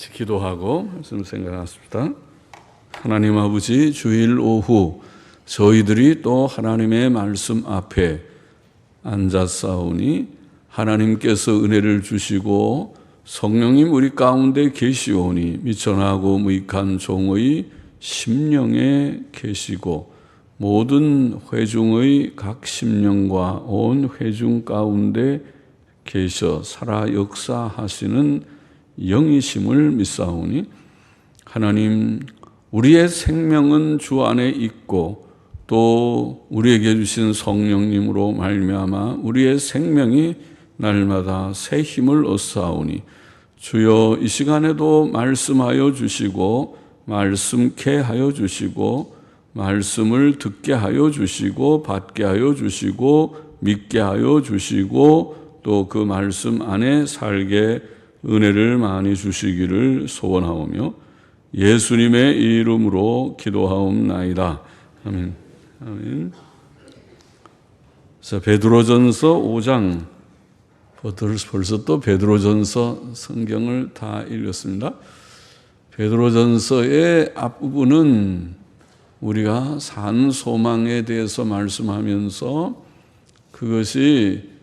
같이 기도하고 말씀 생각하십시다. 하나님 아버지, 주일 오후 저희들이 또 하나님의 말씀 앞에 앉았사오니 하나님께서 은혜를 주시고 성령님 우리 가운데 계시오니 미천하고 무익한 종의 심령에 계시고 모든 회중의 각 심령과 온 회중 가운데 계셔 살아 역사하시는 영이심을 믿사오니 하나님 우리의 생명은 주 안에 있고 또 우리에게 주신 성령님으로 말미암아 우리의 생명이 날마다 새 힘을 얻사오니 주여 이 시간에도 말씀하여 주시고 말씀케 하여 주시고 말씀을 듣게 하여 주시고 받게 하여 주시고 믿게 하여 주시고 또 그 말씀 안에 살게 은혜를 많이 주시기를 소원하오며 예수님의 이름으로 기도하옵나이다. 아멘. 아멘. 자, 베드로전서 5장. 벌써 또 베드로전서 성경을 다 읽었습니다. 베드로전서의 앞부분은 우리가 산 소망에 대해서 말씀하면서 그것이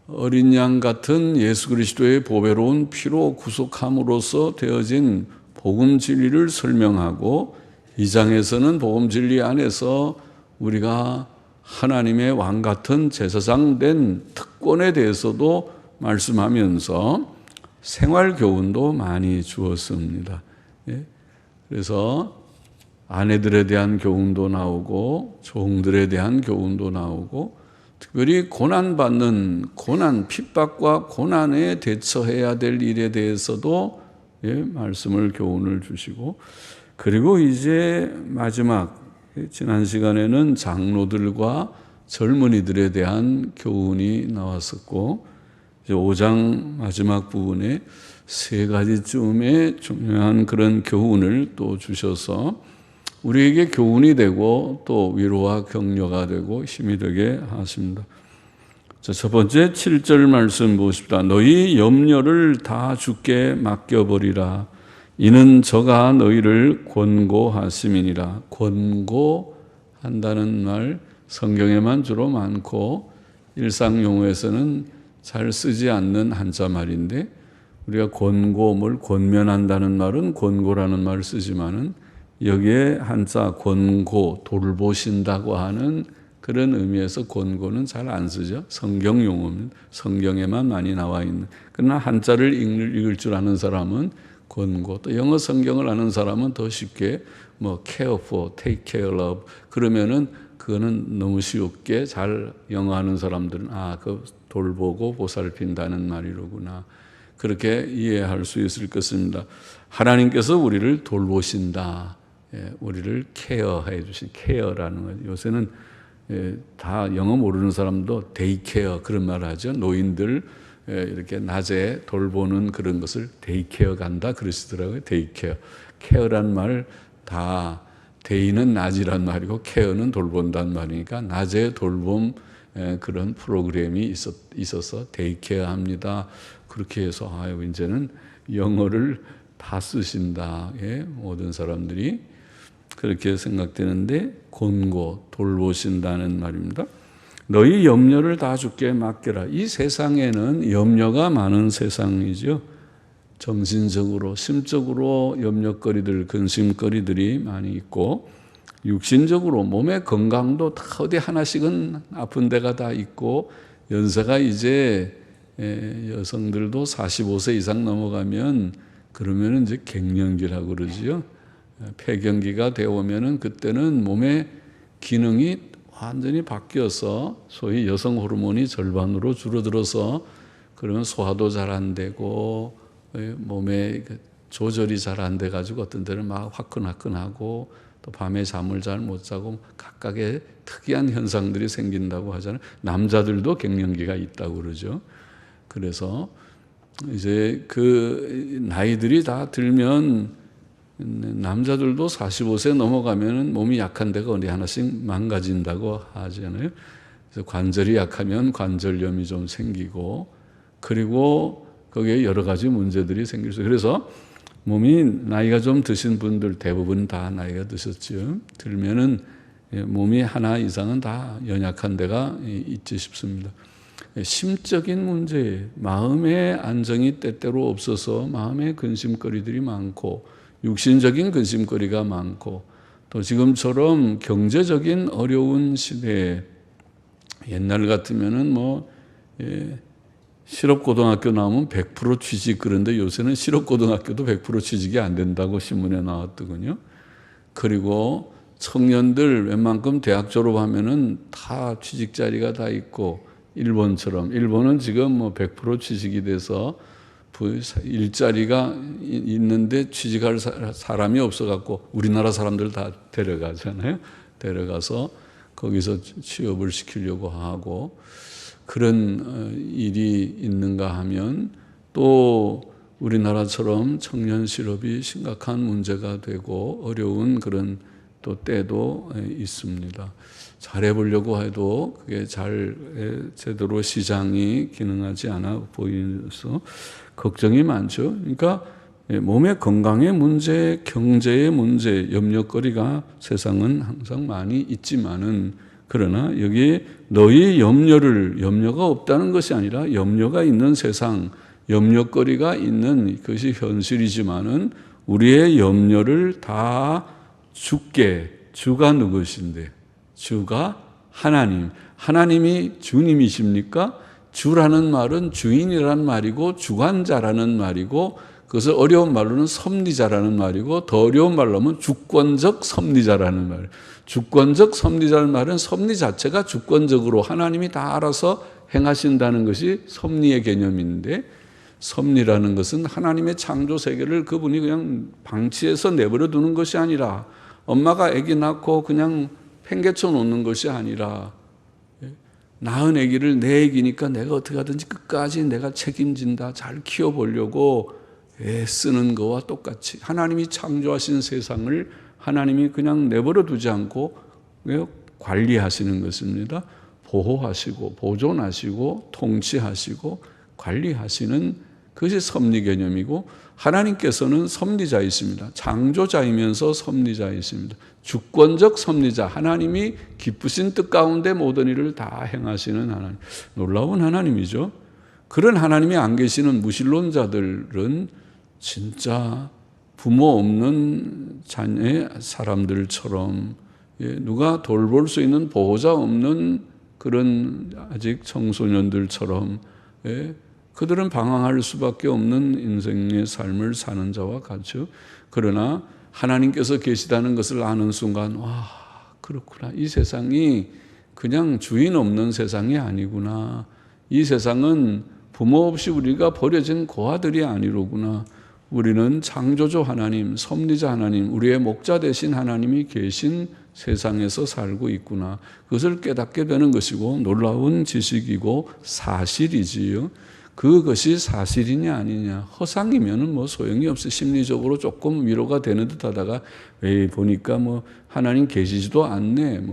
어린 양 같은 예수 그리스도의 보배로운 피로 구속함으로써 되어진 복음 진리를 설명하고 이 장에서는 복음 진리 안에서 우리가 하나님의 왕 같은 제사장 된 특권에 대해서도 말씀하면서 생활 교훈도 많이 주었습니다. 그래서 아내들에 대한 교훈도 나오고 종들에 대한 교훈도 나오고 특별히 고난받는 핍박과 고난에 대처해야 될 일에 대해서도 말씀을 교훈을 주시고 그리고 이제 마지막 지난 시간에는 장로들과 젊은이들에 대한 교훈이 나왔었고 이제 5장 마지막 부분에 세 가지쯤의 중요한 그런 교훈을 또 주셔서 우리에게 교훈이 되고 또 위로와 격려가 되고 힘이 되게 하십니다. 자, 첫 번째 7절 말씀 보십시다. 너희 염려를 다 주께 맡겨버리라. 이는 저가 너희를 권고하심이니라. 권고한다는 말 성경에만 주로 많고 일상 용어에서는 잘 쓰지 않는 한자 말인데 우리가 권고를 권면한다는 말은 권고라는 말을 쓰지만은 여기에 한자 권고, 돌보신다고 하는 그런 의미에서 권고는 잘 안 쓰죠. 성경 용어입니다. 성경에만 많이 나와 있는. 그러나 한자를 읽을 줄 아는 사람은 권고, 또 영어 성경을 아는 사람은 더 쉽게 care for, take care of 그러면은 그거는 너무 쉽게 잘 영어 하는 사람들은 그 돌보고 보살핀다는 말이로구나. 그렇게 이해할 수 있을 것입니다. 하나님께서 우리를 돌보신다. 우리를 케어해 주신 케어라는 거죠. 요새는 다 영어 모르는 사람도 데이케어 그런 말 하죠. 노인들 이렇게 낮에 돌보는 그런 것을 데이케어 간다 그러시더라고요. 데이케어. 케어란 말 다 데이는 낮이란 말이고 케어는 돌본다는 말이니까 낮에 돌봄 그런 프로그램이 있어서 데이케어 합니다. 그렇게 해서 이제는 영어를 다 쓰신다. 모든 사람들이 그렇게 생각되는데 권고, 돌보신다는 말입니다. 너희 염려를 다 주께 맡겨라. 이 세상에는 염려가 많은 세상이죠. 정신적으로, 심적으로 염려거리들, 근심거리들이 많이 있고 육신적으로 몸의 건강도 다 어디 하나씩은 아픈 데가 다 있고 연세가 이제 여성들도 45세 이상 넘어가면 그러면 이제 갱년기라고 그러지요. 폐경기가 되어오면은 그때는 몸의 기능이 완전히 바뀌어서 소위 여성 호르몬이 절반으로 줄어들어서 그러면 소화도 잘 안 되고 몸에 조절이 잘 안 돼 가지고 어떤 때는 막 화끈화끈하고 또 밤에 잠을 잘 못 자고 각각의 특이한 현상들이 생긴다고 하잖아요. 남자들도 갱년기가 있다고 그러죠. 그래서 이제 그 나이들이 다 들면 남자들도 45세 넘어가면 몸이 약한 데가 어디 하나씩 망가진다고 하잖아요. 그래서 관절이 약하면 관절염이 좀 생기고 그리고 거기에 여러 가지 문제들이 생길 수 있어요. 그래서 몸이 나이가 좀 드신 분들 대부분 다 나이가 드셨죠. 들면은 몸이 하나 이상은 다 연약한 데가 있지 싶습니다. 심적인 문제, 마음의 안정이 때때로 없어서 마음의 근심거리들이 많고 육신적인 근심거리가 많고 또 지금처럼 경제적인 어려운 시대에 옛날 같으면은 실업고등학교 나오면 100% 취직, 그런데 요새는 실업고등학교도 100% 취직이 안 된다고 신문에 나왔더군요. 그리고 청년들 웬만큼 대학 졸업하면은 다 취직 자리가 다 있고 일본은 지금 100% 취직이 돼서 일자리가 있는데 취직할 사람이 없어갖고 우리나라 사람들 다 데려가잖아요. 데려가서 거기서 취업을 시키려고 하고 그런 일이 있는가 하면 또 우리나라처럼 청년 실업이 심각한 문제가 되고 어려운 그런 또 때도 있습니다. 잘해보려고 해도 그게 제대로 시장이 기능하지 않아 보여서 걱정이 많죠. 그러니까 몸의 건강의 문제, 경제의 문제, 염려거리가 세상은 항상 많이 있지만은 그러나 여기 너희 염려가 없다는 것이 아니라 염려가 있는 세상, 염려거리가 있는 그것이 현실이지만은 우리의 염려를 다 주가 누구신데? 주가 하나님. 하나님이 주님이십니까? 주라는 말은 주인이라는 말이고 주관자라는 말이고 그것을 어려운 말로는 섭리자라는 말이고 더 어려운 말로 하면 주권적 섭리자라는 말. 주권적 섭리자라는 말은 섭리 자체가 주권적으로 하나님이 다 알아서 행하신다는 것이 섭리의 개념인데 섭리라는 것은 하나님의 창조 세계를 그분이 그냥 방치해서 내버려 두는 것이 아니라 엄마가 아기 낳고 그냥 팽개쳐 놓는 것이 아니라 낳은 아기를 내 아기니까 내가 어떻게 하든지 끝까지 내가 책임진다, 잘 키워보려고 애쓰는 거와 똑같이 하나님이 창조하신 세상을 하나님이 그냥 내버려 두지 않고 관리하시는 것입니다. 보호하시고 보존하시고 통치하시고 관리하시는 그것이 섭리 개념이고 하나님께서는 섭리자이십니다. 창조자이면서 섭리자이십니다. 주권적 섭리자, 하나님이 기쁘신 뜻 가운데 모든 일을 다 행하시는 하나님. 놀라운 하나님이죠. 그런 하나님이 안 계시는 무신론자들은 진짜 부모 없는 자녀의 사람들처럼 누가 돌볼 수 있는 보호자 없는 그런 아직 청소년들처럼 그들은 방황할 수밖에 없는 인생의 삶을 사는 자와 같죠. 그러나 하나님께서 계시다는 것을 아는 순간 와 그렇구나. 이 세상이 그냥 주인 없는 세상이 아니구나. 이 세상은 부모 없이 우리가 버려진 고아들이 아니로구나. 우리는 창조주 하나님, 섭리자 하나님, 우리의 목자 되신 하나님이 계신 세상에서 살고 있구나. 그것을 깨닫게 되는 것이고 놀라운 지식이고 사실이지요. 그것이 사실이냐 아니냐. 허상이면은 소용이 없어. 심리적으로 조금 위로가 되는 듯 하다가 왜 보니까 하나님 계시지도 않네.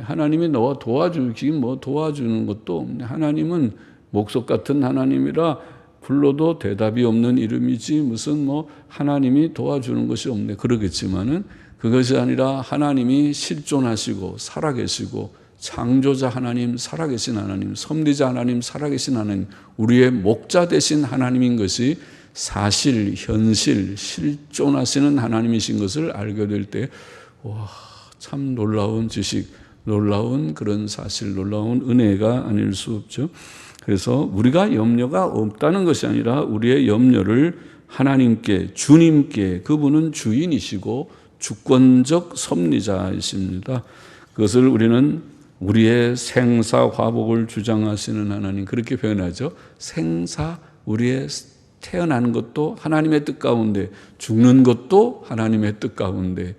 하나님이 너와 도와주긴 도와주는 것도 없네. 하나님은 목석 같은 하나님이라 불러도 대답이 없는 이름이지 무슨 하나님이 도와주는 것이 없네. 그러겠지만은 그것이 아니라 하나님이 실존하시고 살아계시고 창조자 하나님, 살아계신 하나님, 섭리자 하나님, 살아계신 하나님, 우리의 목자 되신 하나님인 것이 사실, 현실, 실존하시는 하나님이신 것을 알게 될 때, 와, 참 놀라운 지식, 놀라운 그런 사실, 놀라운 은혜가 아닐 수 없죠. 그래서 우리가 염려가 없다는 것이 아니라 우리의 염려를 하나님께, 주님께, 그분은 주인이시고 주권적 섭리자이십니다. 그것을 우리는 우리의 생사 화복을 주장하시는 하나님, 그렇게 표현하죠. 생사, 우리의 태어나는 것도 하나님의 뜻 가운데, 죽는 것도 하나님의 뜻 가운데,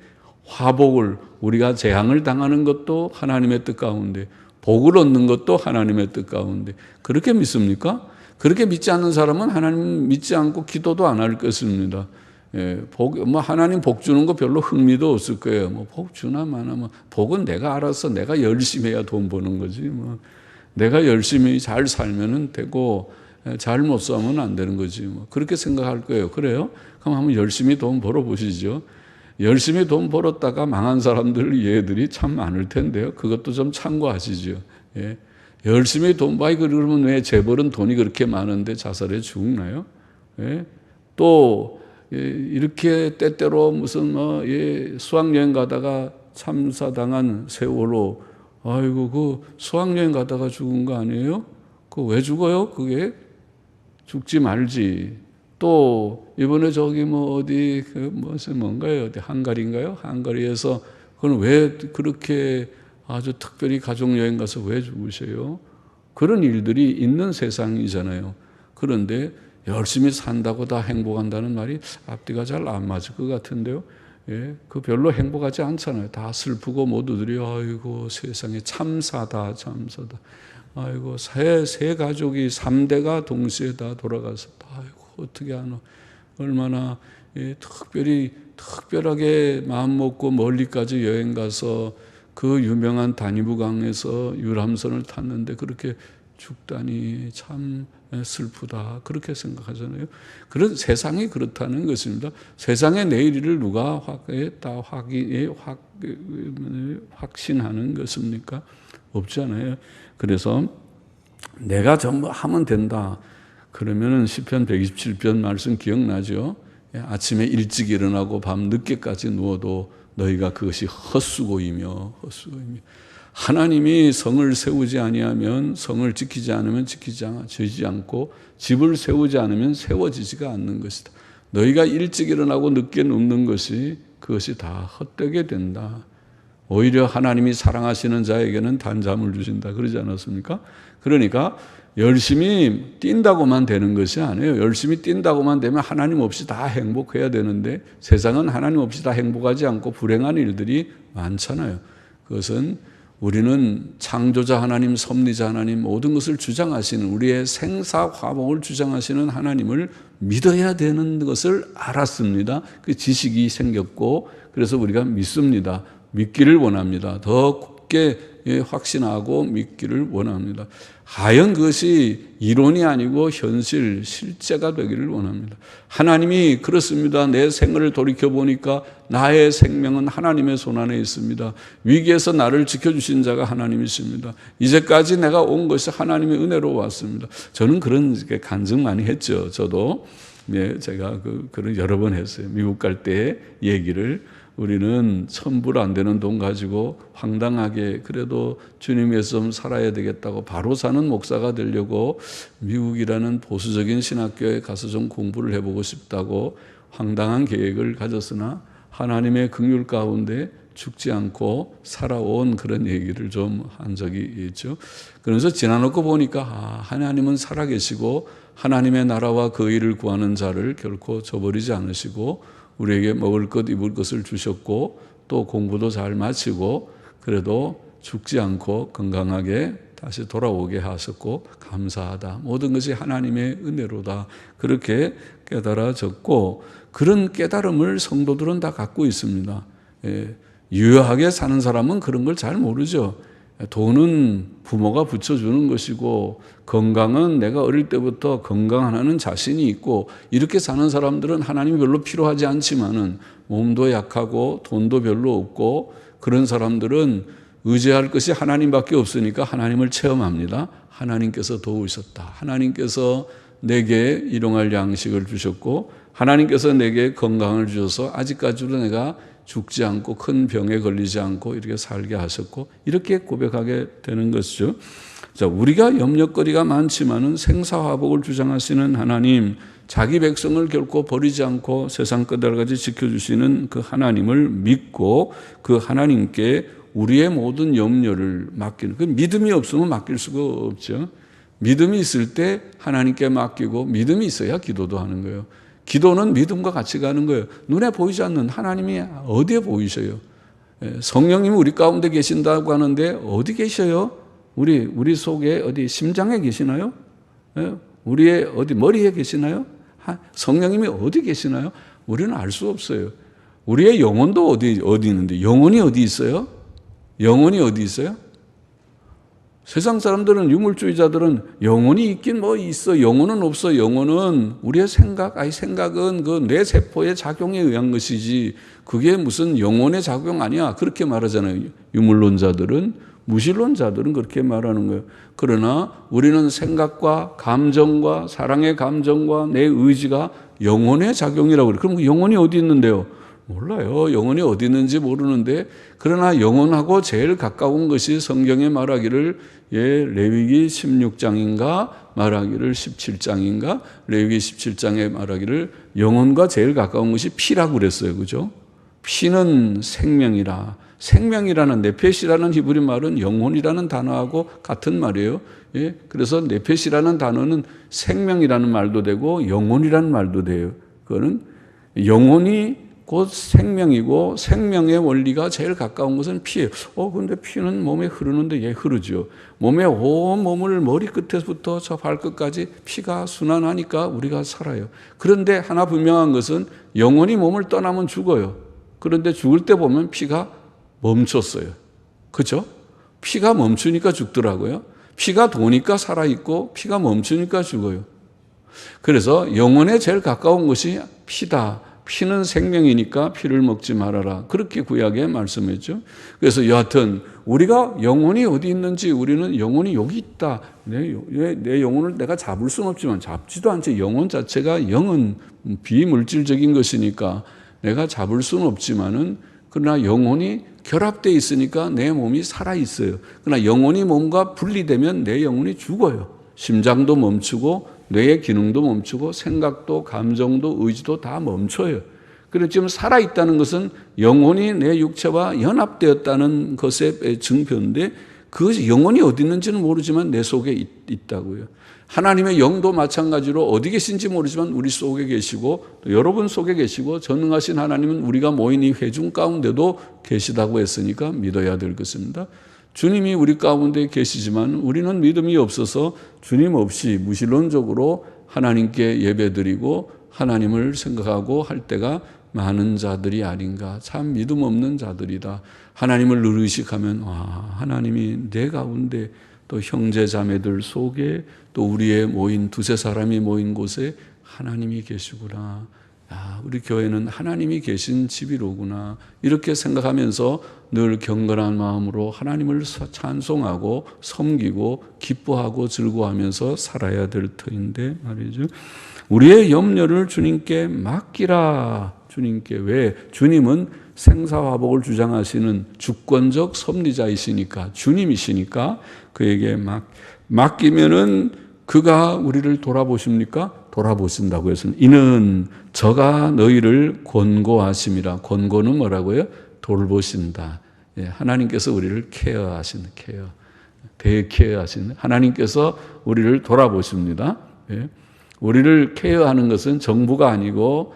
화복을, 우리가 재앙을 당하는 것도 하나님의 뜻 가운데, 복을 얻는 것도 하나님의 뜻 가운데. 그렇게 믿습니까? 그렇게 믿지 않는 사람은 하나님 믿지 않고 기도도 안 할 것입니다. 하나님 복 주는 거 별로 흥미도 없을 거예요. 복 주나 마나 복은 내가 알아서 내가 열심히 해야 돈 버는 거지. 내가 열심히 잘 살면은 되고 잘못 싸우면 안 되는 거지. 뭐 그렇게 생각할 거예요. 그래요? 그럼 한번 열심히 돈 벌어 보시죠. 열심히 돈 벌었다가 망한 사람들 예들이 참 많을 텐데요. 그것도 좀 참고하시죠. 예. 열심히 돈 벌, 그러면 왜 재벌은 돈이 그렇게 많은데 자살해 죽나요? 예. 또 이렇게 때때로 무슨 수학여행 가다가 참사당한 세월호, 아이고 그 수학여행 가다가 죽은 거 아니에요? 그 왜 죽어요? 그게 죽지 말지. 또 이번에 저기 뭐 어디 그 무슨 뭔가요? 어디 한가리인가요? 한가리에서 그건 왜 그렇게 아주 특별히 가족 여행 가서 왜 죽으세요? 그런 일들이 있는 세상이잖아요. 그런데 열심히 산다고 다 행복한다는 말이 앞뒤가 잘 안 맞을 것 같은데요. 예, 그 별로 행복하지 않잖아요. 다 슬프고 모두들이 아이고 세상에 참사다. 아이고 세 가족이 3대가 동시에 다 돌아가서 아이고 어떻게 하노. 얼마나 특별하게 마음 먹고 멀리까지 여행 가서 그 유명한 다니브 강에서 유람선을 탔는데 그렇게 죽다니 참 슬프다. 그렇게 생각하잖아요. 그런 세상이 그렇다는 것입니다. 세상의 내일을 누가 확신하는 것입니까? 없잖아요. 그래서 내가 전부 하면 된다. 그러면은 시편 127편 말씀 기억나죠? 아침에 일찍 일어나고 밤 늦게까지 누워도 너희가 그것이 헛수고이며 하나님이 성을 세우지 아니하면 성을 지키지 않으면 지키지 않고 집을 세우지 않으면 세워지지가 않는 것이다. 너희가 일찍 일어나고 늦게 눕는 것이 그것이 다 헛되게 된다. 오히려 하나님이 사랑하시는 자에게는 단잠을 주신다. 그러지 않았습니까? 그러니까 열심히 뛴다고만 되는 것이 아니에요. 열심히 뛴다고만 되면 하나님 없이 다 행복해야 되는데 세상은 하나님 없이 다 행복하지 않고 불행한 일들이 많잖아요. 그것은 우리는 창조자 하나님, 섭리자 하나님, 모든 것을 주장하시는 우리의 생사화복을 주장하시는 하나님을 믿어야 되는 것을 알았습니다. 그 지식이 생겼고 그래서 우리가 믿습니다. 믿기를 원합니다. 더 굳게 확신하고 믿기를 원합니다. 하연 그것이 이론이 아니고 현실, 실제가 되기를 원합니다. 하나님이 그렇습니다. 내 생을 돌이켜보니까 나의 생명은 하나님의 손안에 있습니다. 위기에서 나를 지켜주신 자가 하나님이십니다. 이제까지 내가 온 것이 하나님의 은혜로 왔습니다. 저는 그런 간증 많이 했죠. 저도 제가 그런 여러 번 했어요. 미국 갈 때 얘기를. 우리는 천불 안 되는 돈 가지고 황당하게 그래도 주님 위해서 좀 살아야 되겠다고 바로 사는 목사가 되려고 미국이라는 보수적인 신학교에 가서 좀 공부를 해보고 싶다고 황당한 계획을 가졌으나 하나님의 긍휼 가운데 죽지 않고 살아온 그런 얘기를 좀 한 적이 있죠. 그래서 지나놓고 보니까 하나님은 살아계시고 하나님의 나라와 그 일을 구하는 자를 결코 저버리지 않으시고 우리에게 먹을 것 입을 것을 주셨고 또 공부도 잘 마치고 그래도 죽지 않고 건강하게 다시 돌아오게 하셨고 감사하다. 모든 것이 하나님의 은혜로다. 그렇게 깨달아졌고 그런 깨달음을 성도들은 다 갖고 있습니다. 유효하게 사는 사람은 그런 걸 잘 모르죠. 돈은 부모가 붙여주는 것이고 건강은 내가 어릴 때부터 건강하는 자신이 있고 이렇게 사는 사람들은 하나님이 별로 필요하지 않지만은 몸도 약하고 돈도 별로 없고 그런 사람들은 의지할 것이 하나님밖에 없으니까 하나님을 체험합니다. 하나님께서 도우셨다. 하나님께서 내게 일용할 양식을 주셨고 하나님께서 내게 건강을 주셔서 아직까지도 내가 죽지 않고 큰 병에 걸리지 않고 이렇게 살게 하셨고 이렇게 고백하게 되는 것이죠. 자, 우리가 염려거리가 많지만은 생사화복을 주장하시는 하나님, 자기 백성을 결코 버리지 않고 세상 끝날까지 지켜주시는 그 하나님을 믿고 그 하나님께 우리의 모든 염려를 맡기는, 그 믿음이 없으면 맡길 수가 없죠. 믿음이 있을 때 하나님께 맡기고 믿음이 있어야 기도도 하는 거예요. 기도는 믿음과 같이 가는 거예요. 눈에 보이지 않는 하나님이 어디에 보이셔요? 성령님이 우리 가운데 계신다고 하는데 어디 계셔요? 우리 속에 어디 심장에 계시나요? 우리의 어디 머리에 계시나요? 성령님이 어디 계시나요? 우리는 알 수 없어요. 우리의 영혼도 어디 있는데 영혼이 어디 있어요? 영혼이 어디 있어요? 세상 사람들은, 유물주의자들은 영혼이 있긴 뭐 있어, 영혼은 없어. 영혼은 우리의 생각은 그 뇌세포의 작용에 의한 것이지 그게 무슨 영혼의 작용 아니야, 그렇게 말하잖아요. 유물론자들은, 무신론자들은 그렇게 말하는 거예요. 그러나 우리는 생각과 감정과 사랑의 감정과 내 의지가 영혼의 작용이라고 그래요. 그럼 영혼이 어디 있는데요? 몰라요. 영혼이 어디 있는지 모르는데, 그러나 영혼하고 제일 가까운 것이 성경에 말하기를, 레위기 16장인가 말하기를 17장인가, 레위기 17장에 말하기를 영혼과 제일 가까운 것이 피라고 그랬어요. 그죠? 피는 생명이라. 생명이라는, 네페시라는 히브리 말은 영혼이라는 단어하고 같은 말이에요. 그래서 네페시라는 단어는 생명이라는 말도 되고 영혼이라는 말도 돼요. 그거는 영혼이 곧 생명이고, 생명의 원리가 제일 가까운 것은 피예요. 근데 피는 몸에 흐르는데, 흐르죠. 몸의 온 몸을 머리끝에서부터 저 발끝까지 피가 순환하니까 우리가 살아요. 그런데 하나 분명한 것은 영혼이 몸을 떠나면 죽어요. 그런데 죽을 때 보면 피가 멈췄어요. 그죠? 피가 멈추니까 죽더라고요. 피가 도니까 살아있고 피가 멈추니까 죽어요. 그래서 영혼에 제일 가까운 것이 피다. 피는 생명이니까 피를 먹지 말아라. 그렇게 구약에 말씀했죠. 그래서 여하튼 우리가 영혼이 어디 있는지, 우리는 영혼이 여기 있다. 내 영혼을 내가 잡을 수는 없지만, 잡지도 않지. 영혼 자체가, 영은 비물질적인 것이니까 내가 잡을 수는 없지만은, 그러나 영혼이 결합되어 있으니까 내 몸이 살아있어요. 그러나 영혼이 몸과 분리되면 내 영혼이 죽어요. 심장도 멈추고 뇌의 기능도 멈추고 생각도 감정도 의지도 다 멈춰요. 그래서 지금 살아있다는 것은 영혼이 내 육체와 연합되었다는 것의 증표인데, 그 영혼이 어디 있는지는 모르지만 내 속에 있다고요. 하나님의 영도 마찬가지로 어디 계신지 모르지만 우리 속에 계시고, 또 여러분 속에 계시고, 전능하신 하나님은 우리가 모인 이 회중 가운데도 계시다고 했으니까 믿어야 될 것입니다. 주님이 우리 가운데 계시지만 우리는 믿음이 없어서 주님 없이 무신론적으로 하나님께 예배드리고 하나님을 생각하고 할 때가 많은 자들이 아닌가. 참 믿음 없는 자들이다. 하나님을 늘 의식하면, 하나님이 내 가운데, 또 형제 자매들 속에, 또 우리의 모인 두세 사람이 모인 곳에 하나님이 계시구나. 우리 교회는 하나님이 계신 집이로구나. 이렇게 생각하면서 늘 경건한 마음으로 하나님을 찬송하고 섬기고 기뻐하고 즐거워하면서 살아야 될 터인데 말이죠. 우리의 염려를 주님께 맡기라. 주님께. 왜? 주님은 생사화복을 주장하시는 주권적 섭리자이시니까, 주님이시니까 그에게 맡기면은 그가 우리를 돌아보십니까? 돌아보신다고 해서, 이는 저가 너희를 권고하심이라. 권고는 뭐라고요? 돌보신다. 하나님께서 우리를 케어하시는, 대케어하시는, 하나님께서 우리를 돌아보십니다. 우리를 케어하는 것은 정부가 아니고,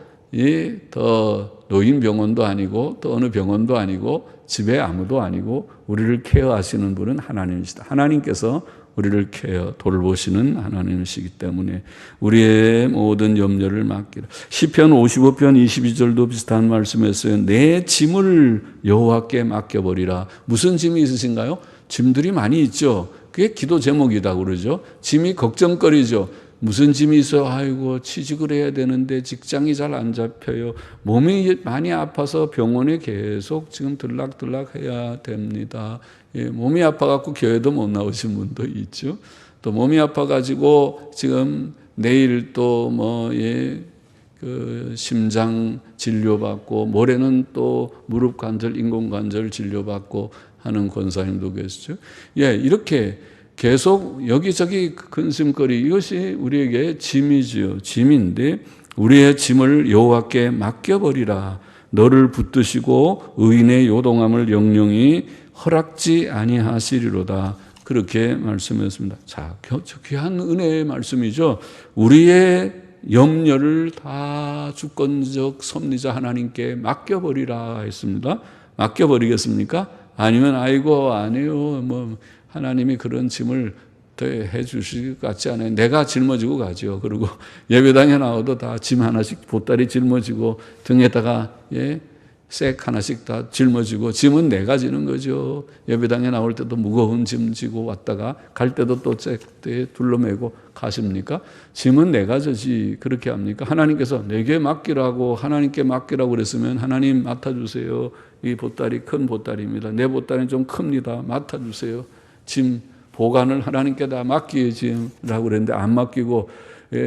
더 노인병원도 아니고, 또 어느 병원도 아니고, 집에 아무도 아니고, 우리를 케어하시는 분은 하나님이시다. 하나님께서 우리를 돌보시는 하나님이시기 때문에 우리의 모든 염려를 맡기라. 시편 55편 22절도 비슷한 말씀했어요. 내 짐을 여호와께 맡겨버리라. 무슨 짐이 있으신가요? 짐들이 많이 있죠. 그게 기도 제목이다 그러죠. 짐이 걱정거리죠. 무슨 짐이 있어요? 아이고, 취직을 해야 되는데 직장이 잘 안 잡혀요. 몸이 많이 아파서 병원에 계속 지금 들락들락 해야 됩니다. 몸이 아파갖고 교회도 못 나오신 분도 있죠. 또 몸이 아파가지고 지금 내일 또 심장 진료받고, 모레는 또 무릎 관절, 인공관절 진료받고 하는 권사님도 계시죠. 이렇게 계속 여기저기 근심거리, 이것이 우리에게 짐이지요. 짐인데 우리의 짐을 여호와께 맡겨버리라. 너를 붙드시고 의인의 요동함을 영영히 허락지 아니하시리로다. 그렇게 말씀했습니다. 자, 귀한 은혜의 말씀이죠. 우리의 염려를 다 주권적 섭리자 하나님께 맡겨버리라 했습니다. 맡겨버리겠습니까? 아니면 아이고 안 해요. 하나님이 그런 짐을 더 해주실 것 같지 않아요. 내가 짊어지고 가죠. 그리고 예배당에 나와도 다 짐 하나씩 보따리 짊어지고 등에다가 색 하나씩 다 짊어지고, 짐은 내가 지는 거죠. 예배당에 나올 때도 무거운 짐 지고 왔다가 갈 때도 또 잭대에 둘러매고 가십니까? 짐은 내가 져지. 그렇게 합니까? 하나님께서 내게 맡기라고, 하나님께 맡기라고 그랬으면 하나님 맡아주세요. 이 보따리 큰 보따리입니다. 내 보따리는 좀 큽니다. 맡아주세요. 짐 보관을 하나님께 다 맡기지라고 그랬는데 안 맡기고,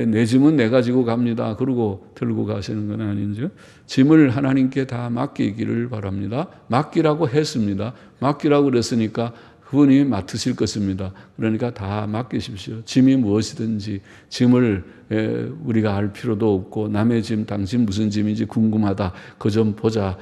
내 짐은 내가 지고 갑니다. 그러고 들고 가시는 건 아닌지요. 짐을 하나님께 다 맡기기를 바랍니다. 맡기라고 했습니다. 맡기라고 그랬으니까 그분이 맡으실 것입니다. 그러니까 다 맡기십시오. 짐이 무엇이든지 짐을 우리가 알 필요도 없고, 남의 짐, 당신 무슨 짐인지 궁금하다. 그 좀 보자,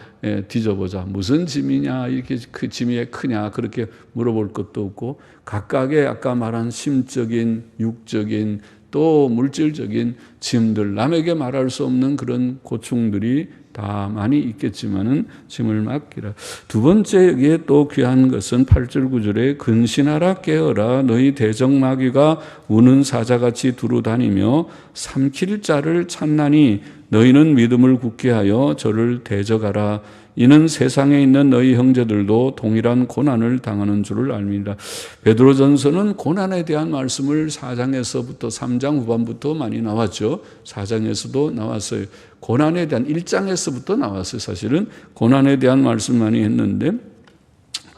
뒤져보자. 무슨 짐이냐, 이렇게 그 짐이 크냐, 그렇게 물어볼 것도 없고, 각각의 아까 말한 심적인, 육적인, 또 물질적인 짐들, 남에게 말할 수 없는 그런 고충들이 다 많이 있겠지만은 짐을 맡기라. 두 번째 여기에 또 귀한 것은 8절 9절에 근신하라 깨어라 너희 대적마귀가 우는 사자같이 두루 다니며 삼킬 자를 찾나니 너희는 믿음을 굳게 하여 저를 대적하라. 이는 세상에 있는 너희 형제들도 동일한 고난을 당하는 줄을 압니다. 베드로전서는 고난에 대한 말씀을 4장에서부터 3장 후반부터 많이 나왔죠. 4장에서도 나왔어요. 고난에 대한 1장에서부터 나왔어요. 사실은 고난에 대한 말씀 많이 했는데,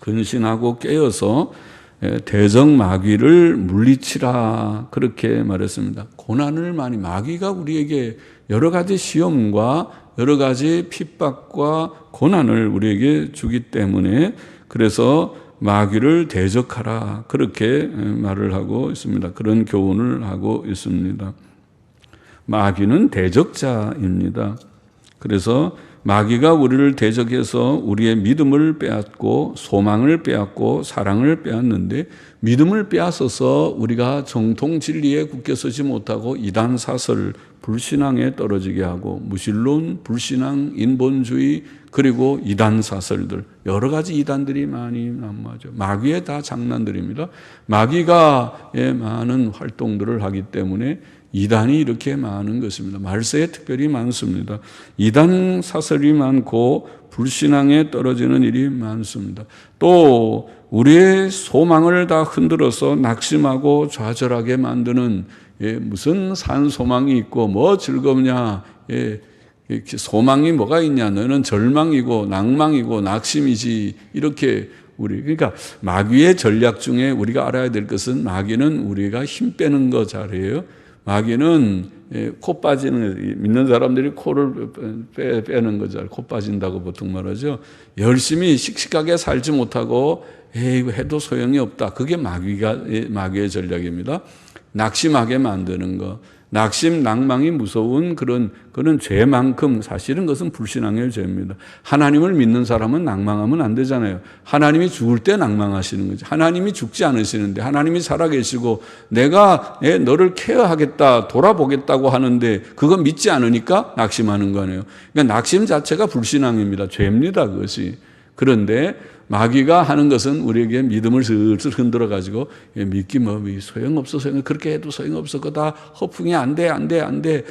근신하고 깨어서 대적 마귀를 물리치라, 그렇게 말했습니다. 고난을 많이, 마귀가 우리에게 여러 가지 시험과 여러 가지 핍박과 고난을 우리에게 주기 때문에, 그래서 마귀를 대적하라, 그렇게 말을 하고 있습니다. 그런 교훈을 하고 있습니다. 마귀는 대적자입니다. 그래서 마귀가 우리를 대적해서 우리의 믿음을 빼앗고 소망을 빼앗고 사랑을 빼앗는데, 믿음을 빼앗아서 우리가 정통 진리에 굳게 서지 못하고 이단 사설, 불신앙에 떨어지게 하고, 무신론, 불신앙, 인본주의, 그리고 이단 사설들, 여러 가지 이단들이 많이 난무하죠. 마귀의 다 장난들입니다. 마귀가 많은 활동들을 하기 때문에 이단이 이렇게 많은 것입니다. 말세에 특별히 많습니다. 이단 사설이 많고 불신앙에 떨어지는 일이 많습니다. 또 우리의 소망을 다 흔들어서 낙심하고 좌절하게 만드는, 무슨 산 소망이 있고 뭐 즐겁냐, 소망이 뭐가 있냐, 너는 절망이고 낭망이고 낙심이지, 이렇게 그러니까 마귀의 전략 중에 우리가 알아야 될 것은, 마귀는 우리가 힘 빼는 거 잘해요. 마귀는 코 빠지는, 믿는 사람들이 코를 빼는 거죠. 코 빠진다고 보통 말하죠. 열심히 씩씩하게 살지 못하고 이거 해도 소용이 없다. 그게 마귀의 전략입니다. 낙심하게 만드는 거. 낙심, 낭망이 무서운 그런 죄만큼 사실은 그것은 불신앙의 죄입니다. 하나님을 믿는 사람은 낭망하면 안 되잖아요. 하나님이 죽을 때 낭망하시는 거죠. 하나님이 죽지 않으시는데, 하나님이 살아계시고 내가 너를 케어하겠다, 돌아보겠다고 하는데 그거 믿지 않으니까 낙심하는 거네요. 그러니까 낙심 자체가 불신앙입니다. 죄입니다, 그것이. 그런데 마귀가 하는 것은 우리에게 믿음을 슬슬 흔들어가지고, 믿기 뭐 소용없어, 그렇게 해도 소용없어, 그거 다 허풍이 안 돼.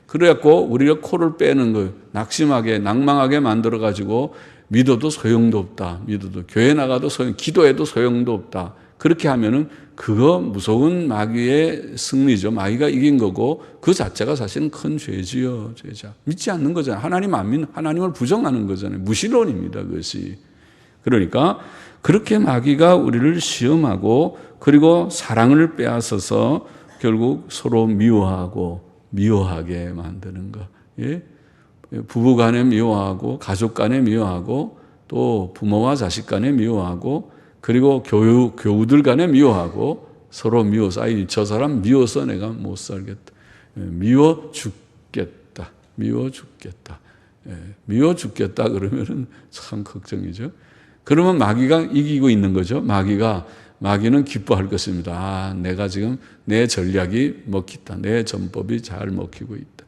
그래갖고 우리가 코를 빼는 거예요. 낙심하게, 낭망하게 만들어가지고 믿어도 소용도 없다. 믿어도 교회 나가도 기도해도 소용도 없다. 그렇게 하면은 그거 무서운 마귀의 승리죠. 마귀가 이긴 거고, 그 자체가 사실은 큰 죄지요, 죄자. 믿지 않는 거잖아요. 하나님을 부정하는 거잖아요. 무신론입니다, 그것이. 그러니까 그렇게 마귀가 우리를 시험하고, 그리고 사랑을 빼앗아서 결국 서로 미워하게 만드는 거. 부부 간에 미워하고, 가족 간에 미워하고, 또 부모와 자식 간에 미워하고, 그리고 교우들 간에 미워하고, 서로 미워서, 저 사람 미워서 내가 못 살겠다. 미워 죽겠다. 그러면은 참 걱정이죠. 그러면 마귀가 이기고 있는 거죠. 마귀는 기뻐할 것입니다. 내가 지금 내 전략이 먹힌다. 내 전법이 잘 먹히고 있다.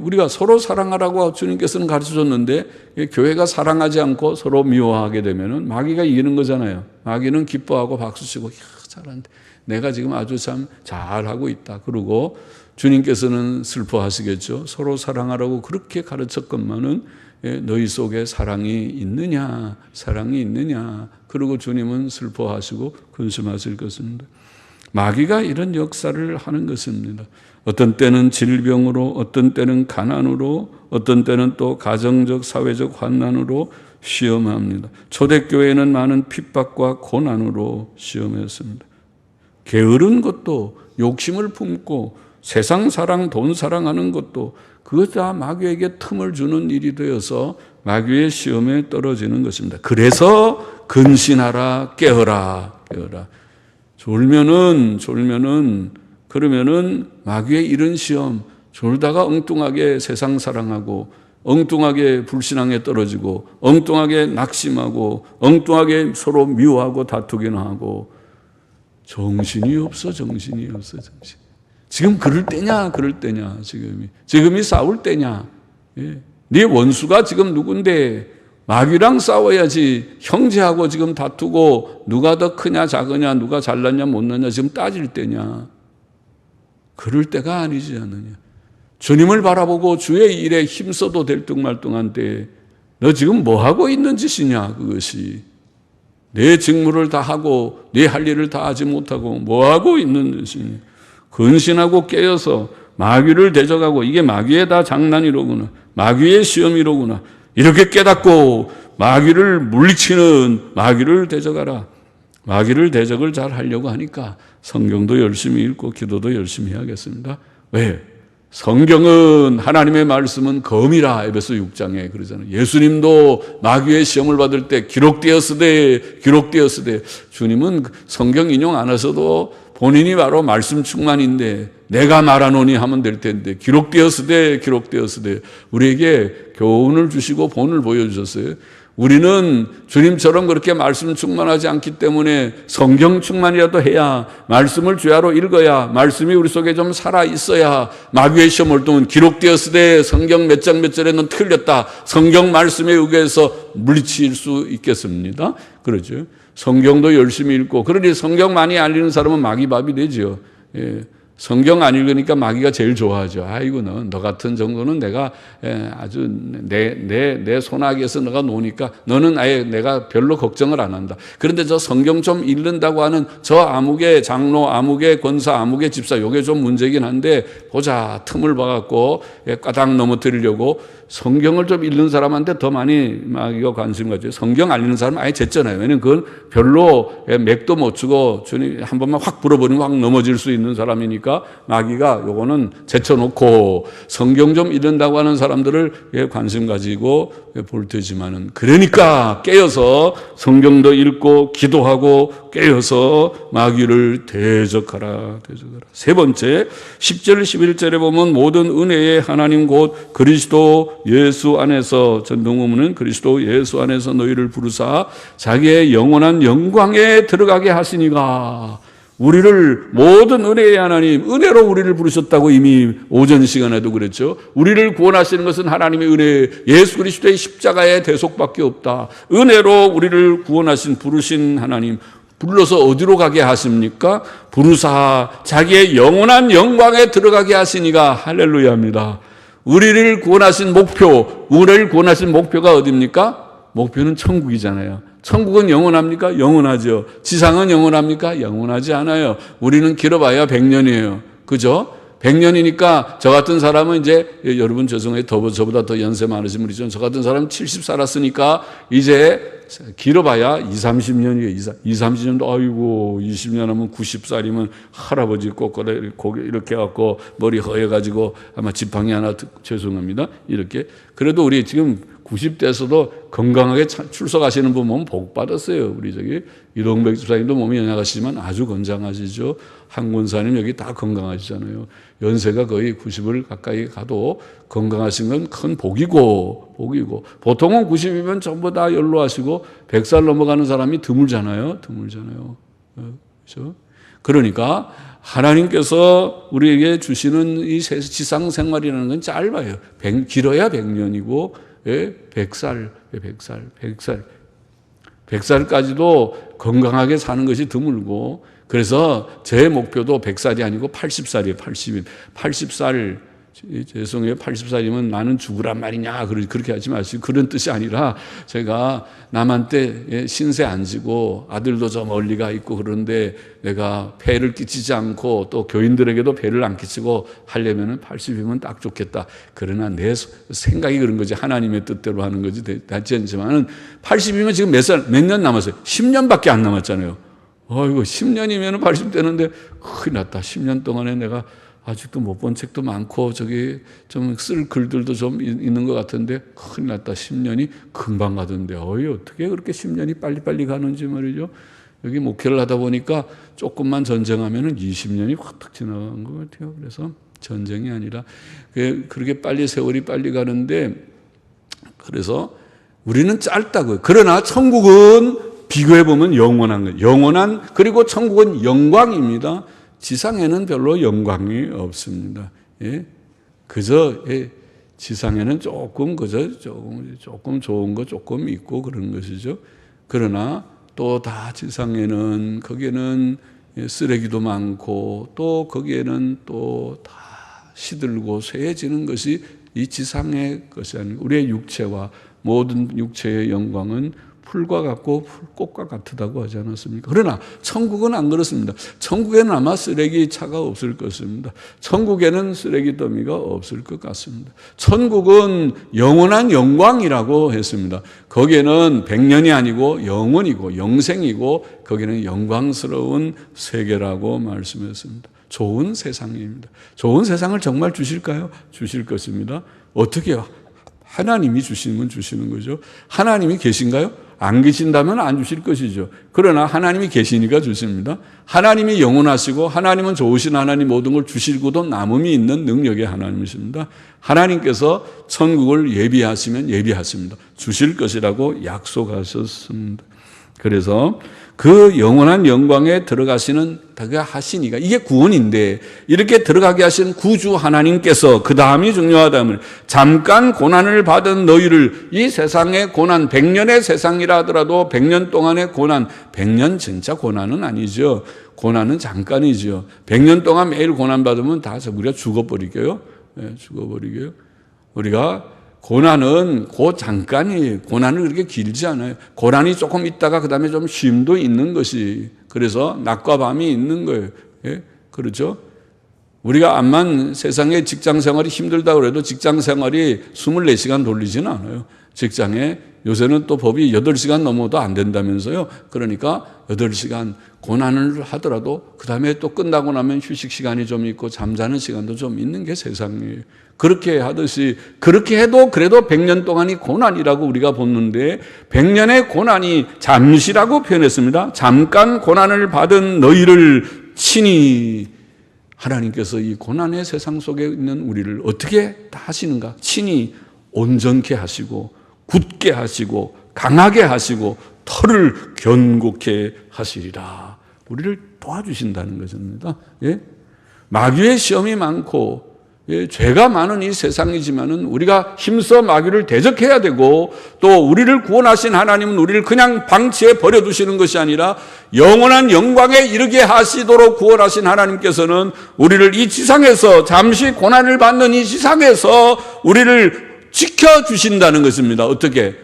우리가 서로 사랑하라고 주님께서는 가르쳐줬는데, 교회가 사랑하지 않고 서로 미워하게 되면은 마귀가 이기는 거잖아요. 마귀는 기뻐하고 박수치고, 잘한다. 내가 지금 아주 참 잘하고 있다. 그러고 주님께서는 슬퍼하시겠죠. 서로 사랑하라고 그렇게 가르쳤건만은 너희 속에 사랑이 있느냐, 사랑이 있느냐. 그리고 주님은 슬퍼하시고 근심하실 것입니다. 마귀가 이런 역사를 하는 것입니다. 어떤 때는 질병으로, 어떤 때는 가난으로, 어떤 때는 또 가정적, 사회적 환난으로 시험합니다. 초대교회는 많은 핍박과 고난으로 시험했습니다. 게으른 것도, 욕심을 품고 세상 사랑, 돈 사랑하는 것도 그것 다 마귀에게 틈을 주는 일이 되어서 마귀의 시험에 떨어지는 것입니다. 그래서 근신하라, 깨어라, 깨어라. 졸면은 그러면은 마귀의 이런 시험, 졸다가 엉뚱하게 세상 사랑하고 엉뚱하게 불신앙에 떨어지고 엉뚱하게 낙심하고 엉뚱하게 서로 미워하고 다투기나 하고 정신이 없어. 지금 그럴 때냐 지금이 싸울 때냐. 네 원수가 지금 누군데 마귀랑 싸워야지. 형제하고 지금 다투고 누가 더 크냐 작으냐, 누가 잘났냐 못났냐 지금 따질 때냐. 그럴 때가 아니지 않느냐. 주님을 바라보고 주의 일에 힘써도 될뚱말뚱한 때에 너 지금 뭐하고 있는 짓이냐. 그것이 내 직무를 다 하고 내 할 일을 다 하지 못하고 뭐하고 있는 짓이냐. 근신하고 깨어서 마귀를 대적하고 이게 마귀의 다 장난이로구나, 마귀의 시험이로구나, 이렇게 깨닫고 마귀를 물리치는 마귀를 대적하라. 마귀를 대적을 잘 하려고 하니까 성경도 열심히 읽고 기도도 열심히 해야겠습니다. 왜? 성경은 하나님의 말씀은 검이라. 에베소 6장에 그러잖아요. 예수님도 마귀의 시험을 받을 때 기록되었으되 주님은 성경 인용 안 하셔도 본인이 바로 말씀 충만인데 내가 말하노니 하면 될 텐데 기록되었으되 우리에게 교훈을 주시고 본을 보여주셨어요. 우리는 주님처럼 그렇게 말씀 충만하지 않기 때문에 성경 충만이라도 해야, 말씀을 주야로 읽어야, 말씀이 우리 속에 좀 살아있어야 마귀의 시험을 통해 기록되었으되 성경 몇 장 몇 절에 넌 틀렸다, 성경 말씀에 의해서 물리칠 수 있겠습니다. 그렇죠. 성경도 열심히 읽고, 그러니 성경 많이 알리는 사람은 마귀밥이 되죠. 성경 안 읽으니까 마귀가 제일 좋아하죠. 아이고, 너 같은 정도는 내가 아주 내 손아귀에서 너가 노니까 너는 아예 내가 별로 걱정을 안 한다. 그런데 저 성경 좀 읽는다고 하는 저 아무개 장로, 아무개 권사, 아무개 집사, 요게 좀 문제긴 한데 보자, 틈을 봐갖고 까닥 넘어뜨리려고 성경을 좀 읽는 사람한테 더 많이 마귀가 관심 가져요. 성경 안 읽는 사람은 아예 쟀잖아요. 왜냐면 그건 별로 맥도 못 주고 주님 한 번만 확 불어버리면 확 넘어질 수 있는 사람이니까 마귀가 요거는 제쳐놓고 성경 좀 읽는다고 하는 사람들을 관심 가지고 볼 테지만은, 그러니까 깨어서 성경도 읽고 기도하고 깨어서 마귀를 대적하라. 세 번째, 10절 11절에 보면 모든 은혜의 하나님 곧 그리스도 예수 안에서, 전동음은 그리스도 예수 안에서 너희를 부르사 자기의 영원한 영광에 들어가게 하시니가. 우리를 모든 은혜의 하나님, 은혜로 우리를 부르셨다고 이미 오전 시간에도 그랬죠. 우리를 구원하시는 것은 하나님의 은혜, 예수 그리스도의 십자가의 대속밖에 없다. 은혜로 우리를 구원하신, 부르신 하나님, 불러서 어디로 가게 하십니까? 부르사 자기의 영원한 영광에 들어가게 하시니가. 할렐루야입니다. 우리를 구원하신 목표, 우리를 구원하신 목표가 어디입니까? 목표는 천국이잖아요. 천국은 영원합니까? 영원하죠. 지상은 영원합니까? 영원하지 않아요. 우리는 길어봐야 100년이에요. 그죠? 100년이니까 저 같은 사람은 이제, 여러분 죄송해요. 저보다 더 연세 많으신 분이죠. 저 같은 사람은 70 살았으니까 이제 길어봐야 20-30년이에요. 20-30년도 아이고 20년 하면 90살이면 할아버지 꼬꼬대 고개 이렇게 해갖고 머리 허해가지고 아마 지팡이 하나 죄송합니다. 이렇게. 그래도 우리 지금 90대에서도 건강하게 출석하시는 분 보면 복 받았어요. 우리 저기 이동백 집사님도 몸이 연약하시지만 아주 건장하시죠. 한 권사님 여기 다 건강하시잖아요. 연세가 거의 90을 가까이 가도 건강하신 건 큰 복이고 보통은 90이면 전부 다 연로하시고 100살 넘어가는 사람이 드물잖아요. 그렇죠? 그러니까 하나님께서 우리에게 주시는 이 지상 생활이라는 건 짧아요. 길어야 100년이고 100살까지도 건강하게 사는 것이 드물고, 그래서 제 목표도 100살이 아니고 80살이에요. 80살. 죄송해요. 80살이면 나는 죽으란 말이냐. 그렇게 하지 마시고. 그런 뜻이 아니라 제가 남한테 신세 안 지고 아들도 저 멀리 가 있고 그런데 내가 폐를 끼치지 않고 또 교인들에게도 폐를 안 끼치고 하려면 80이면 딱 좋겠다. 그러나 내 생각이 그런 거지. 하나님의 뜻대로 하는 거지. 낫지 않지만은 80이면 지금 몇 년 남았어요? 10년밖에 안 남았잖아요. 어이구, 10년이면 80 되는데 큰일 났다. 10년 동안에 내가 아직도 못 본 책도 많고 저기 좀 쓸 글들도 좀 있는 것 같은데 큰일 났다. 10년이 금방 가던데 어떻게 그렇게 10년이 빨리빨리 가는지 말이죠. 여기 목회를 하다 보니까 조금만 전쟁하면 20년이 확 지나간 것 같아요. 그래서 전쟁이 아니라 그렇게 빨리 세월이 빨리 가는데 그래서 우리는 짧다고요. 그러나 천국은 비교해보면 영원한 거예요. 영원한, 그리고 천국은 영광입니다. 지상에는 별로 영광이 없습니다. 예? 그저 지상에는 조금 좋은 거 조금 있고 그런 것이죠. 그러나 또 다 지상에는 거기에는 쓰레기도 많고 또 거기에는 또 다 시들고 쇠해지는 것이 이 지상의 것이 아니고 우리의 육체와 모든 육체의 영광은 풀과 같고 꽃과 같다고 하지 않았습니까? 그러나 천국은 안 그렇습니다. 천국에는 아마 쓰레기 차가 없을 것입니다. 천국에는 쓰레기 더미가 없을 것 같습니다. 천국은 영원한 영광이라고 했습니다. 거기에는 100년이 아니고 영원이고 영생이고 거기는 영광스러운 세계라고 말씀했습니다. 좋은 세상입니다. 좋은 세상을 정말 주실까요? 주실 것입니다. 어떻게요? 하나님이 주시면 주시는 거죠. 하나님이 계신가요? 안 계신다면 안 주실 것이죠. 그러나 하나님이 계시니까 주십니다. 하나님이 영원하시고 하나님은 좋으신 하나님 모든 걸 주시고도 남음이 있는 능력의 하나님이십니다. 하나님께서 천국을 예비하시면 예비하십니다. 주실 것이라고 약속하셨습니다. 그래서 그 영원한 영광에 들어가시는 하시니까 이게 구원인데 이렇게 들어가게 하신 구주 하나님께서 그 다음이 중요하다면 잠깐 고난을 받은 너희를 이 세상의 고난 100년의 세상이라 하더라도 100년 동안의 고난 100년 진짜 고난은 아니죠. 고난은 잠깐이죠. 100년 동안 매일 고난 받으면 다 우리가 죽어버리게요. 네, 죽어버리게요. 우리가 고난은 잠깐이 고난은 그렇게 길지 않아요. 고난이 조금 있다가 그 다음에 좀 쉼도 있는 것이 그래서 낮과 밤이 있는 거예요. 예? 그렇죠? 우리가 암만 세상의 직장 생활이 힘들다고 해도 직장 생활이 24시간 돌리지는 않아요. 직장에 요새는 또 법이 8시간 넘어도 안 된다면서요. 그러니까 8시간 고난을 하더라도 그 다음에 또 끝나고 나면 휴식 시간이 좀 있고 잠자는 시간도 좀 있는 게 세상이에요. 그렇게 하듯이 그렇게 해도 그래도 100년 동안이 고난이라고 우리가 보는데 100년의 고난이 잠시라고 표현했습니다. 잠깐 고난을 받은 너희를 친히 하나님께서 이 고난의 세상 속에 있는 우리를 어떻게 다 하시는가? 친히 온전케 하시고 굳게 하시고 강하게 하시고 털을 견고케 하시리라. 우리를 도와주신다는 것입니다. 예? 마귀의 시험이 많고 죄가 많은 이 세상이지만은 우리가 힘써 마귀를 대적해야 되고 또 우리를 구원하신 하나님은 우리를 그냥 방치해 버려두시는 것이 아니라 영원한 영광에 이르게 하시도록 구원하신 하나님께서는 우리를 이 지상에서 잠시 고난을 받는 이 지상에서 우리를 지켜주신다는 것입니다. 어떻게?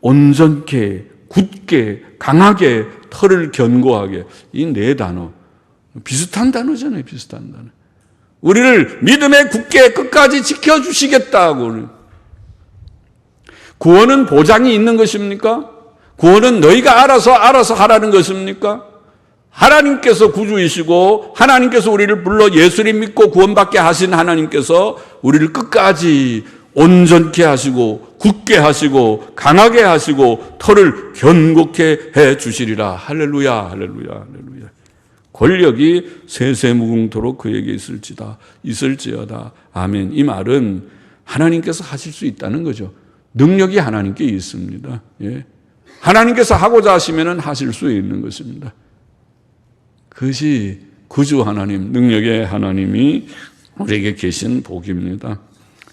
온전케, 굳게, 강하게, 털을 견고하게. 이 네 단어. 비슷한 단어잖아요. 비슷한 단어. 우리를 믿음에 굳게 끝까지 지켜주시겠다고. 구원은 보장이 있는 것입니까? 구원은 너희가 알아서 하라는 것입니까? 하나님께서 구주이시고 하나님께서 우리를 불러 예수를 믿고 구원받게 하신 하나님께서 우리를 끝까지 온전케 하시고 굳게 하시고 강하게 하시고 털을 견고케 해 주시리라. 할렐루야, 할렐루야, 할렐루야. 권력이 세세무궁토록 그에게 있을지어다. 아멘. 이 말은 하나님께서 하실 수 있다는 거죠. 능력이 하나님께 있습니다. 예. 하나님께서 하고자 하시면 하실 수 있는 것입니다. 그것이 구주 하나님, 능력의 하나님이 우리에게 계신 복입니다.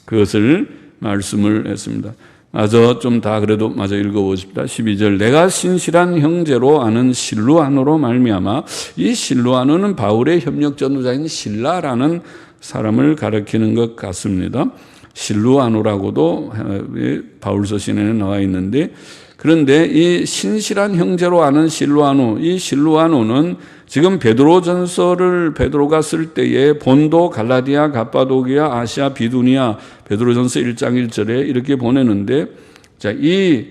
그것을 말씀을 했습니다. 마저 좀 다 그래도 마저 읽어보십시다. 12절 내가 신실한 형제로 아는 실루아노로 말미암아 이 실루아노는 바울의 협력 전도자인 실라라는 사람을 가리키는 것 같습니다. 실루아노라고도 바울서 신에는 나와 있는데, 그런데 이 신실한 형제로 아는 실루아노, 이 실루아노는 지금 베드로전서를 베드로가 쓸 때에 본도, 갈라디아, 갑바도기아, 아시아, 비두니아, 베드로전서 1장 1절에 이렇게 보내는데, 자, 이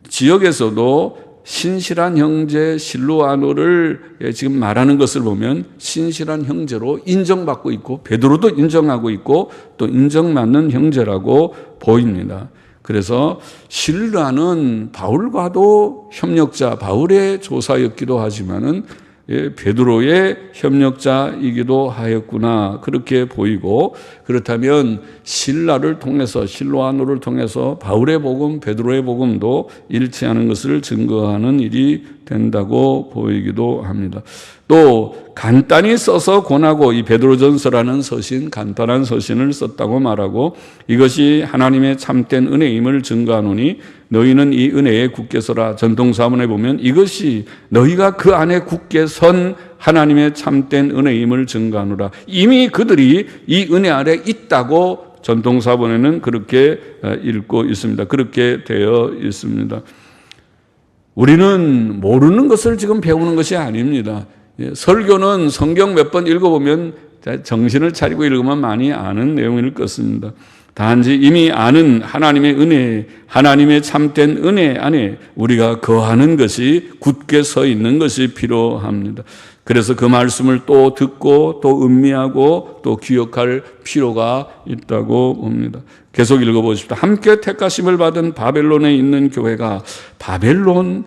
지역에서도 신실한 형제 실루아노를 지금 말하는 것을 보면 신실한 형제로 인정받고 있고 베드로도 인정하고 있고 또 인정받는 형제라고 보입니다. 그래서 실루아는 바울과도 협력자, 바울의 조사였기도 하지만은 베드로의 협력자이기도 하였구나, 그렇게 보이고, 그렇다면 실라를 통해서, 실루아노를 통해서 바울의 복음, 베드로의 복음도 일치하는 것을 증거하는 일이 된다고 보이기도 합니다. 또 간단히 써서 권하고, 이 베드로전서라는 서신, 간단한 서신을 썼다고 말하고, 이것이 하나님의 참된 은혜임을 증거하노니 너희는 이 은혜에 굳게 서라. 전통사본에 보면 이것이 너희가 그 안에 굳게 선 하나님의 참된 은혜임을 증거하노라. 이미 그들이 이 은혜 아래 있다고 전통사본에는 그렇게 읽고 있습니다. 그렇게 되어 있습니다. 우리는 모르는 것을 지금 배우는 것이 아닙니다. 설교는 성경 몇 번 읽어보면 정신을 차리고 읽으면 많이 아는 내용일 것입니다. 단지 이미 아는 하나님의 은혜, 하나님의 참된 은혜 안에 우리가 거하는 것이, 굳게 서 있는 것이 필요합니다. 그래서 그 말씀을 또 듣고 또 음미하고 또 기억할 필요가 있다고 봅니다. 계속 읽어보십시오. 함께 택하심을 받은 바벨론에 있는 교회가, 바벨론은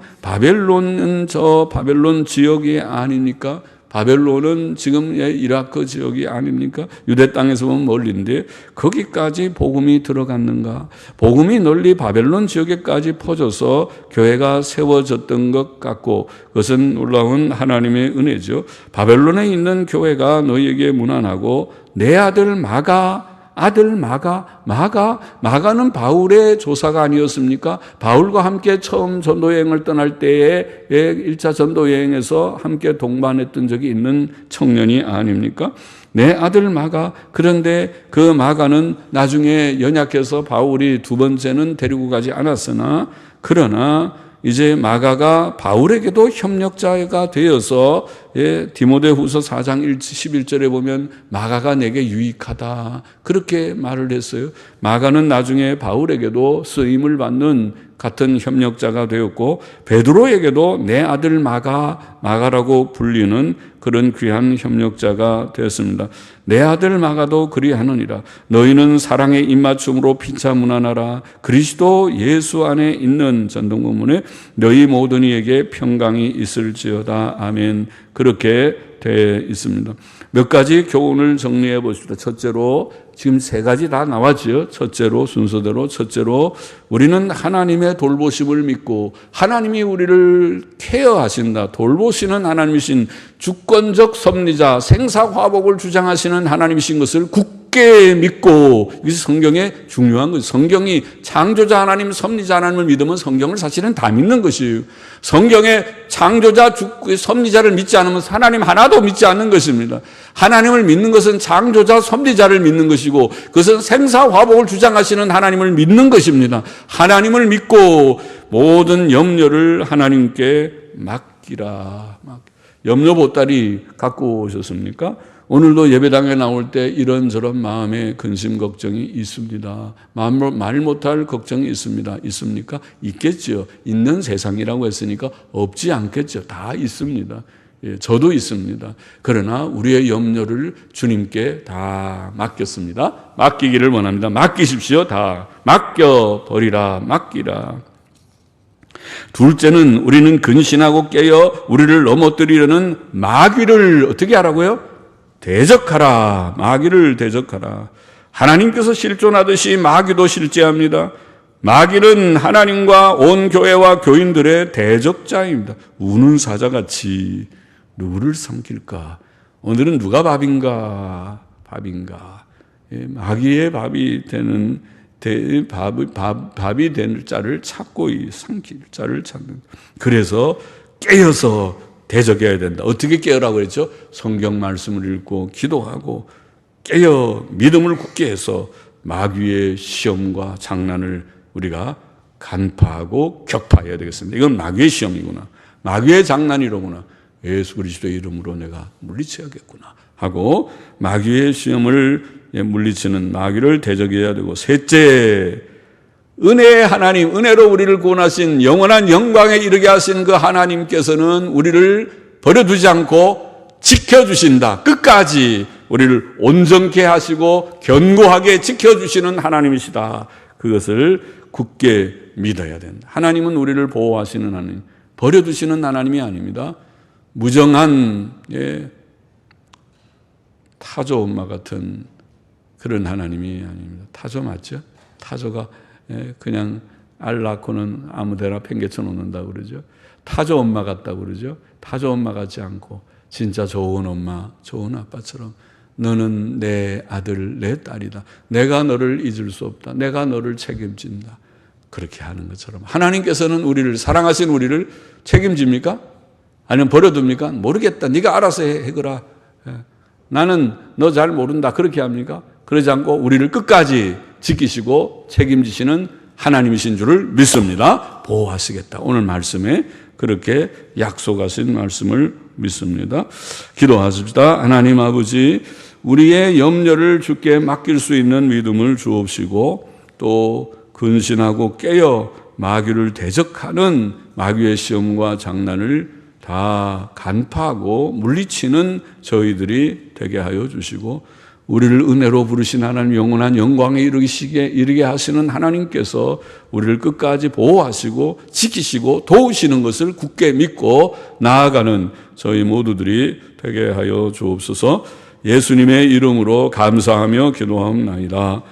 저 바벨론 지역이 아닙니까? 바벨론은 지금 이라크 지역이 아닙니까? 유대 땅에서 보면 멀리인데 거기까지 복음이 들어갔는가? 복음이 널리 바벨론 지역에까지 퍼져서 교회가 세워졌던 것 같고, 그것은 놀라운 하나님의 은혜죠. 바벨론에 있는 교회가 너희에게 문안하고, 내 아들 마가는 바울의 조사가 아니었습니까? 바울과 함께 처음 전도여행을 떠날 때에 1차 전도여행에서 함께 동반했던 적이 있는 청년이 아닙니까? 내 아들 마가. 그런데 그 마가는 나중에 연약해서 바울이 두 번째는 데리고 가지 않았으나, 그러나 이제 마가가 바울에게도 협력자가 되어서, 디모데후서 4장 11절에 보면 마가가 내게 유익하다, 그렇게 말을 했어요. 마가는 나중에 바울에게도 쓰임을 받는 같은 협력자가 되었고, 베드로에게도 내 아들 마가라고 불리는 그런 귀한 협력자가 되었습니다. 내 아들 마가도 그리하느니라. 너희는 사랑의 입맞춤으로 피차 문안하라. 그리스도 예수 안에 있는, 전동문에 너희 모든 이에게 평강이 있을지어다. 아멘. 그렇게 되어 있습니다. 몇 가지 교훈을 정리해 보십시다. 첫째로, 지금 세 가지 다 나왔죠. 첫째로, 순서대로. 첫째로, 우리는 하나님의 돌보심을 믿고 하나님이 우리를 케어하신다, 돌보시는 하나님이신 주권적 섭리자, 생사화복을 주장하시는 하나님이신 것을 굳게 믿고, 이것이 성경의 중요한 것이죠. 성경이 창조자 하나님, 섭리자 하나님을 믿으면 성경을 사실은 다 믿는 것이에요. 성경의 창조자, 섭리자를 믿지 않으면 하나님 하나도 믿지 않는 것입니다. 하나님을 믿는 것은 창조자, 섭리자를 믿는 것이고, 그것은 생사화복을 주장하시는 하나님을 믿는 것입니다. 하나님을 믿고 모든 염려를 하나님께 맡기라. 염려 보따리 갖고 오셨습니까? 오늘도 예배당에 나올 때 이런저런 마음의 근심 걱정이 있습니다. 말 못할 걱정이 있습니다. 있습니까? 있겠죠. 있는 세상이라고 했으니까 없지 않겠죠. 다 있습니다. 저도 있습니다. 그러나 우리의 염려를 주님께 다 맡겼습니다. 맡기기를 원합니다. 맡기십시오. 다 맡겨버리라. 맡기라. 둘째는, 우리는 근신하고 깨어 우리를 넘어뜨리려는 마귀를 어떻게 하라고요? 대적하라. 마귀를 대적하라. 하나님께서 실존하듯이 마귀도 실제합니다. 마귀는 하나님과 온 교회와 교인들의 대적자입니다. 우는 사자같이 누구를 삼킬까? 오늘은 누가 밥인가? 마귀의 밥이 되는, 밥이 될 자를 찾고, 삼킬 자를 찾는. 그래서 깨어서 대적해야 된다. 어떻게 깨어라고 그랬죠? 성경 말씀을 읽고 기도하고 깨어 믿음을 굳게 해서 마귀의 시험과 장난을 우리가 간파하고 격파해야 되겠습니다. 이건 마귀의 시험이구나. 마귀의 장난이로구나. 예수 그리스도의 이름으로 내가 물리쳐야겠구나 하고 마귀의 시험을 물리치는 마귀를 대적해야 되고, 셋째, 은혜의 하나님, 은혜로 우리를 구원하신 영원한 영광에 이르게 하신 그 하나님께서는 우리를 버려두지 않고 지켜주신다. 끝까지 우리를 온전케 하시고 견고하게 지켜주시는 하나님이시다. 그것을 굳게 믿어야 된다. 하나님은 우리를 보호하시는 하나님, 버려두시는 하나님이 아닙니다. 무정한 타조 엄마 같은 그런 하나님이 아닙니다. 타조 맞죠? 타조가 그냥 알 낳고는 아무데나 팽개쳐 놓는다고 그러죠. 타조 엄마 같다고 그러죠. 타조 엄마 같지 않고 진짜 좋은 엄마, 좋은 아빠처럼 너는 내 아들, 내 딸이다. 내가 너를 잊을 수 없다. 내가 너를 책임진다. 그렇게 하는 것처럼 하나님께서는 우리를, 사랑하신 우리를 책임집니까? 아니면 버려둡니까? 모르겠다. 네가 알아서 해거라. 나는 너 잘 모른다. 그렇게 합니까? 그러지 않고 우리를 끝까지 지키시고 책임지시는 하나님이신 줄을 믿습니다. 보호하시겠다. 오늘 말씀에 그렇게 약속하신 말씀을 믿습니다. 기도하십시다. 하나님 아버지, 우리의 염려를 주께 맡길 수 있는 믿음을 주옵시고, 또 근신하고 깨어 마귀를 대적하는 마귀의 시험과 장난을 다 간파하고 물리치는 저희들이 되게 하여 주시고, 우리를 은혜로 부르신 하나님, 영원한 영광에 이르게 하시는 하나님께서 우리를 끝까지 보호하시고 지키시고 도우시는 것을 굳게 믿고 나아가는 저희 모두들이 되게 하여 주옵소서. 예수님의 이름으로 감사하며 기도하옵나이다.